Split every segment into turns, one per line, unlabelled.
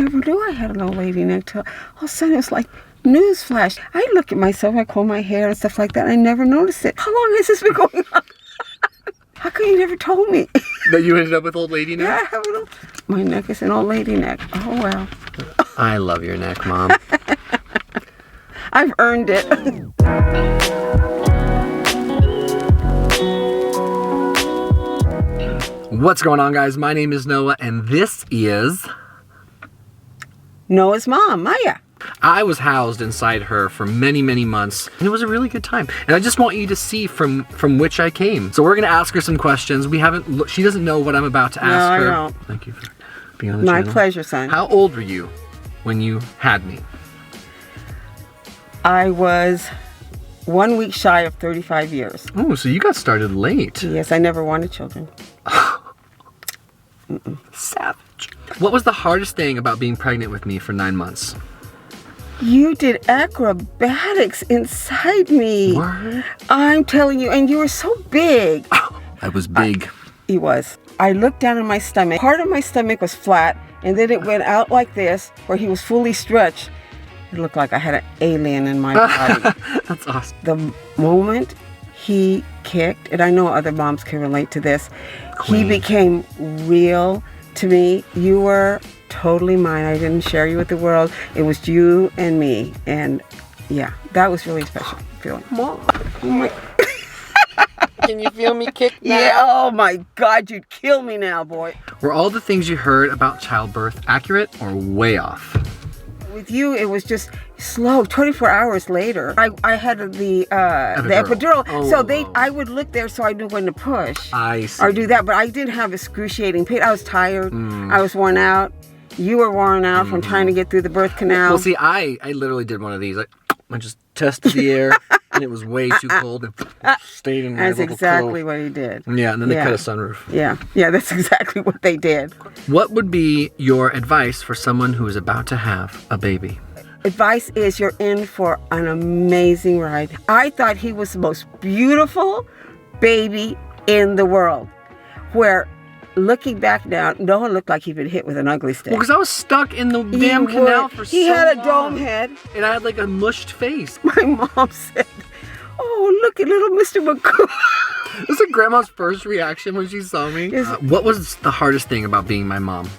never knew I had a little lady neck till all of a sudden it was like newsflash. I look at myself, I comb my hair and stuff like that. I never noticed it. How long has this been going on? How come you never told me?
That you ended up with old lady neck?
Yeah, I have a little... My neck is an old lady neck. Oh, well.
I love your neck, Mom.
I've earned it.
What's going on, guys? My name is Noah, and this is...
Noah's mom, Maya.
I was housed inside her for many, many months, and it was a really good time. And I just want you to see from which I came. So we're going to ask her some questions. She doesn't know what I'm about to ask her.
No, I don't.
Thank you for being on the
My
channel.
pleasure, son.
How old were you when you had me?
I was 1 week shy of 35 years.
Oh, so you got started late.
Yes, I never wanted children.
Savage. What was the hardest thing about being pregnant with me for 9 months?
You did acrobatics inside me.
What?
I'm telling you, and you were so big.
I was big.
He was. I looked down at my stomach. Part of my stomach was flat, and then it went out like this, where he was fully stretched. It looked like I had an alien in my body.
That's awesome.
The moment he kicked, and I know other moms can relate to this,
Queen.
he became real to me. You were totally mine. I didn't share you with the world. It was you and me. And yeah, that was really a special feeling.
Mom. Oh my. Can you feel me kick now?
Yeah, oh my God, you'd kill me now, boy.
Were all the things you heard about childbirth accurate or way off?
With you, it was just slow. 24 hours later, I had the epidural.
Oh,
So I would look there so I knew when to push.
I see.
Or do that, but I didn't have excruciating pain. I was tired. I was worn out. You were worn out from trying to get through the birth canal.
Well, see, I literally did one of these. I just tested the air, and it was way too cold, and stayed in my
That's
little
exactly
cove.
what he did.
Yeah, and then they cut a sunroof.
Yeah, that's exactly what they did.
What would be your advice for someone who is about to have a baby?
Advice is you're in for an amazing ride. I thought he was the most beautiful baby in the world. Where, looking back now, no one looked like he'd been hit with an ugly stick.
Well, because I was stuck in the damn canal for so long.
He had a dome head.
And I had like a mushed face.
My mom said, "Oh, look at little Mr. McCool."
This is Grandma's first reaction when she saw me. What was the hardest thing about being my mom?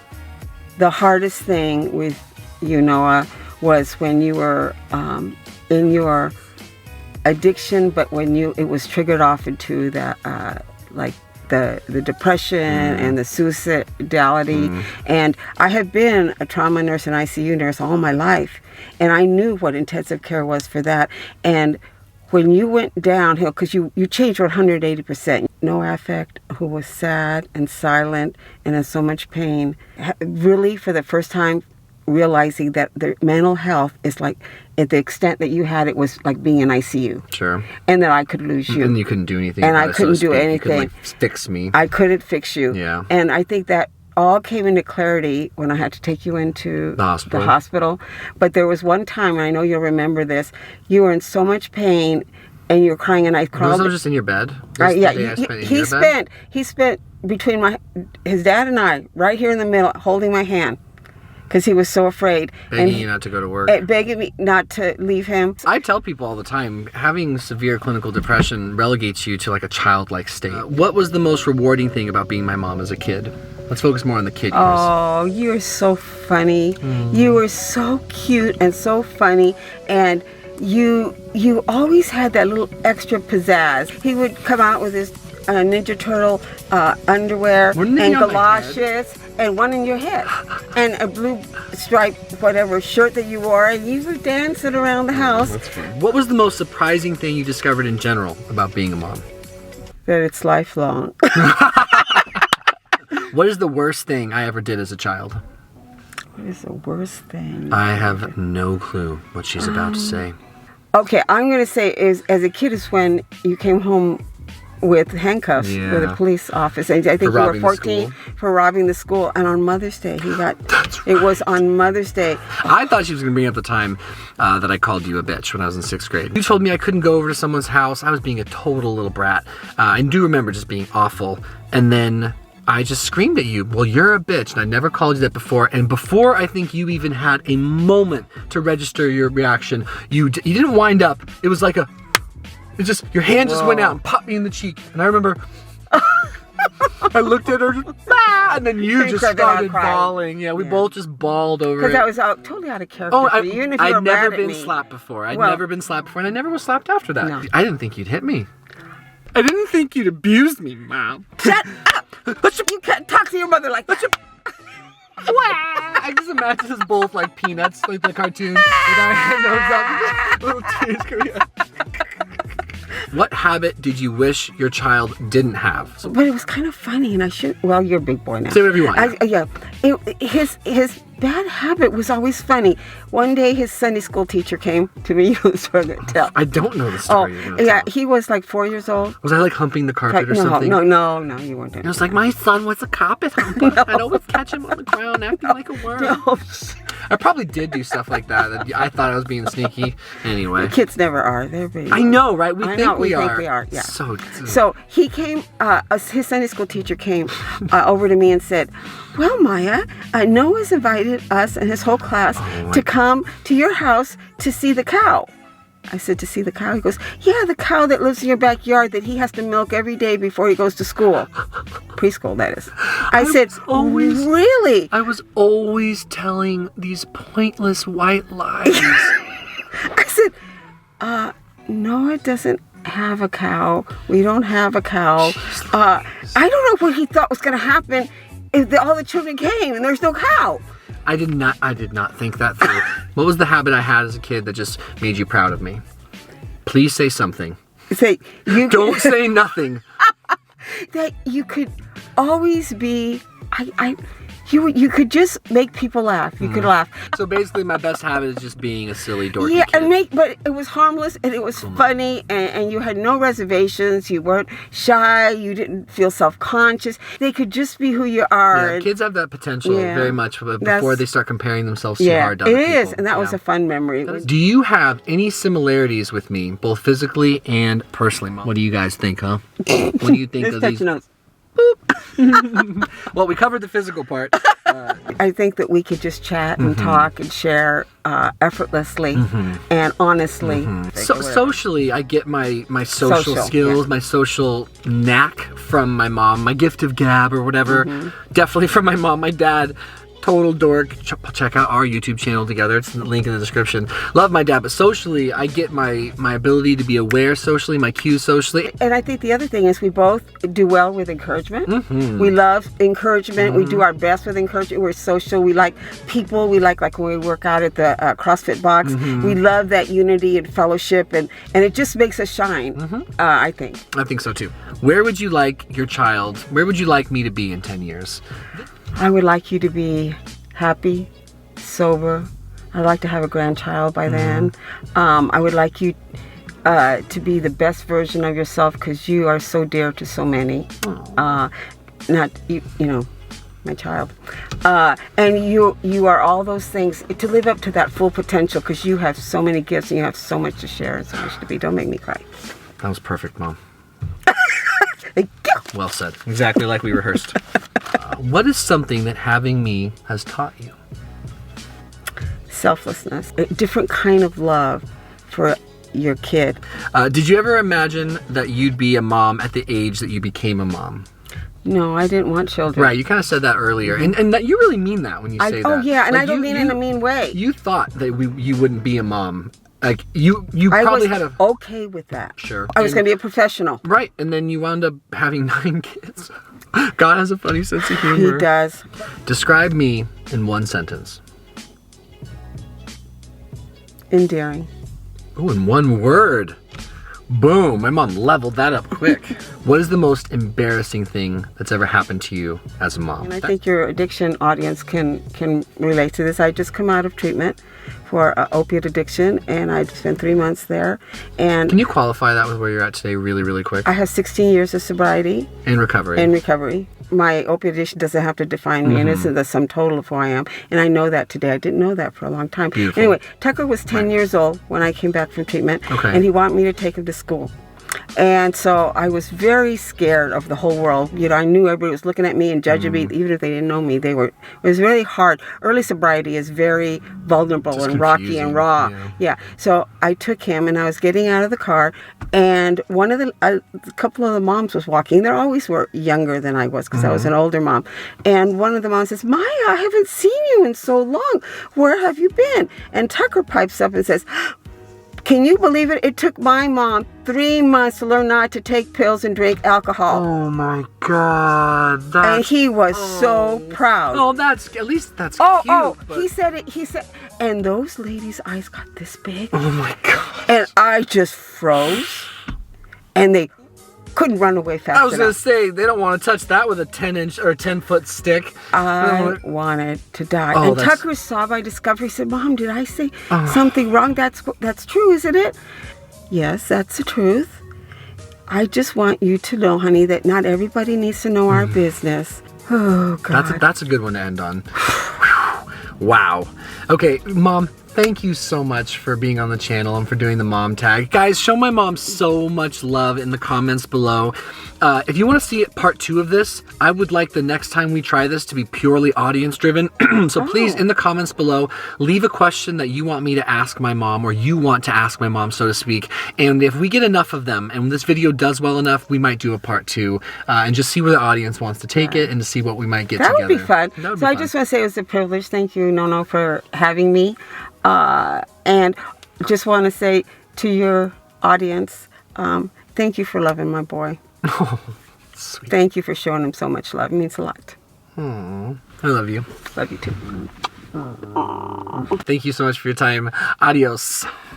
The hardest thing with you, Noah, was when you were in your addiction, but when it was triggered off into the the depression and the suicidality. And I have been a trauma nurse and ICU nurse all my life, and I knew what intensive care was for that. And when you went downhill, because you changed 180%, no affect, who was sad and silent and in so much pain, really for the first time realizing that the mental health is like, at the extent that you had, it was like being in ICU.
Sure.
And that I could lose you.
And you couldn't do anything
and
about
I
it,
couldn't
so to
do
speak.
anything.
You couldn't, like, fix me.
I couldn't fix you.
Yeah.
And I think that all came into clarity when I had to take you into
the
hospital. But there was one time, and I know you'll remember this, you were in so much pain and you were crying, and I crawled.
Was I just in your bed?
Yeah, he spent between his dad and I, right here in the middle, holding my hand. Because he was so afraid.
Begging you not to go to work.
Begging me not to leave him.
I tell people all the time, having severe clinical depression relegates you to like a childlike state. What was the most rewarding thing about being my mom as a kid? Let's focus more on the kid years.
Oh, you're so funny. You were so cute and so funny. And you always had that little extra pizzazz. He would come out with his Ninja Turtle underwear and galoshes. And one in your head, and a blue striped whatever shirt that you wore, and you were dancing around the house.
That's fun. What was the most surprising thing you discovered in general about being a mom?
That it's lifelong.
What is the worst thing I ever did as a child?
What is the worst thing?
I have no clue what she's about to say.
Okay, I'm going to say as a kid is when you came home with handcuffs with a police officer. I think you were 14 for robbing the school. And on Mother's Day, he got... That's right. It was on Mother's Day.
I thought she was going to bring up the time that I called you a bitch when I was in 6th grade. You told me I couldn't go over to someone's house. I was being a total little brat. I do remember just being awful. And then I just screamed at you. Well, you're a bitch, and I never called you that before. And before I think you even had a moment to register your reaction, you didn't wind up. It was like your hand just went out and popped me in the cheek. And I remember I looked at her, and then you just started bawling. Yeah, we both just bawled over it.
Because I was totally out of character. Even if you were
never
mad
been
at me.
slapped before. I'd never been slapped before, and I never was slapped after that.
No.
I didn't think you'd hit me. I didn't think you'd abuse me, Mom.
Shut up! You can't talk to your mother like that.
I just imagine us both like Peanuts, like the cartoon, with our nose up, little tears coming out. What habit did you wish your child didn't have?
But it was kind of funny, and I should. Well, you're a big boy now.
Say whatever you want.
His bad habit was always funny. One day, his Sunday school teacher came to me. You sort of tell.
I don't know the story.
He was like 4 years old.
Was I like humping the carpet or something?
No, you weren't.
It was like, my son was a carpet humper. No. I'd always catch him on the ground acting like a worm.
No.
I probably did do stuff like that. I thought I was being sneaky. Anyway.
Kids never are. They're babies.
I know, right? We think we
are.
Yeah.
So he came, his Sunday school teacher came over to me and said, well, Maya, Noah's invited us and his whole class to come to your house to see the cow. I said, to see the cow? He goes, yeah, the cow that lives in your backyard that he has to milk every day before he goes to school. Preschool, that is. I said, really?
I was always telling these pointless white lies.
I said, Noah doesn't have a cow. We don't have a cow. I don't know what he thought was going to happen if all the children came and there's no cow.
I did not think that through. What was the habit I had as a kid that just made you proud of me? Please say something. Don't say nothing.
That you could always be. You could just make people laugh. You could laugh.
So basically, my best habit is just being a silly, dorky kid.
But it was harmless and it was funny, and you had no reservations. You weren't shy. You didn't feel self-conscious. They could just be who you are.
Yeah, kids have that potential very much before they start comparing themselves too hard to other people.
It is, and that was a fun memory.
Do you have any similarities with me, both physically and personally, Mom? What do you guys think, huh? What do you think of these? Well, we covered the physical part.
I think that we could just chat and talk and share effortlessly and honestly.
So socially, I get my social skills, my social knack from my mom, my gift of gab or whatever. Definitely from my mom. My dad, total dork. Check out our YouTube channel together. It's in the link in the description. Love my dad, but socially, I get my ability to be aware socially, my cues socially.
And I think the other thing is we both do well with encouragement. We love encouragement. We do our best with encouragement. We're social. We like people. We like when we work out at the CrossFit box. We love that unity and fellowship, and it just makes us shine, I think.
I think so too. Where would you like me to be in 10 years?
I would like you to be happy, sober. I'd like to have a grandchild by then. I would like you to be the best version of yourself because you are so dear to so many. Not my child. And you are all those things to live up to that full potential because you have so many gifts and you have so much to share and so much to be. Don't make me cry.
That was perfect, Mom.
Thank you.
Well said. Exactly like we rehearsed. What is something that having me has taught you?
Selflessness. A different kind of love for your kid.
Did you ever imagine that you'd be a mom at the age that you became a mom?
No, I didn't want children.
Right, you kind of said that earlier. And that you really mean that when you say that.
Oh, yeah, and I don't mean it in a mean way.
You thought that you wouldn't be a mom. Like, you probably had a...
okay with that.
Sure.
I was going to be a professional.
Right, and then you wound up having 9 kids. God has a funny sense of humor.
He does.
Describe me in one sentence.
Endearing.
Oh, in one word. Boom, my mom leveled that up quick. What is the most embarrassing thing that's ever happened to you as a mom?
And I think your addiction audience can relate to this. I just come out of treatment for opiate addiction, and I spent 3 months there. And
can you qualify that with where you're at today really, really quick?
I have 16 years of sobriety.
And recovery.
My opiate addiction doesn't have to define me, and isn't the sum total of who I am. And I know that today. I didn't know that for a long time.
Beautiful.
Anyway, Tucker was 10 years old when I came back from treatment, and he wanted me to take him to school. And so I was very scared of the whole world. You know, I knew everybody was looking at me and judging me, even if they didn't know me. It was really hard. Early sobriety is very vulnerable
Just
and rocky
confusing,
and raw.
yeah.
So I took him, and I was getting out of the car, and a couple of the moms was walking. They always were younger than I was, because I was an older mom. And one of the moms says, "Maya, I haven't seen you in so long. Where have you been?" And Tucker pipes up and says, "Can you believe it? It took my mom 3 months to learn not to take pills and drink alcohol."
Oh my God.
And he was so proud.
Oh, at least that's
Oh,
cute. But...
he said, and those ladies' eyes got this big.
Oh my God.
And I just froze. And they couldn't run away fast
I was going to
enough.
say, they don't want to touch that with a 10-inch or 10-foot stick.
I wanted to die.
Oh,
And
that's-
Tucker saw my discovery. He said, "Mom, did I say something wrong? That's true, isn't it?" "Yes, that's the truth. I just want you to know, honey, that not everybody needs to know our business." Oh, God.
That's a good one to end on. Wow. Okay, Mom, thank you so much for being on the channel and for doing the mom tag. Guys, show my mom so much love in the comments below. If you want to see part 2 of this, I would like the next time we try this to be purely audience driven. So please, in the comments below, leave a question that you want me to ask my mom, or you want to ask my mom, so to speak. And if we get enough of them and this video does well enough, we might do a part 2 and just see where the audience wants to take it and to see what we might get
That
together.
would be fun.
That would be
So I
fun.
just want to say it was a privilege. Thank you, Nono, for having me. And just want to say to your audience, thank you for loving my boy.
Sweet.
Thank you for showing him so much love. It means a lot.
I love you.
Love you too.
Thank you so much for your time. Adios.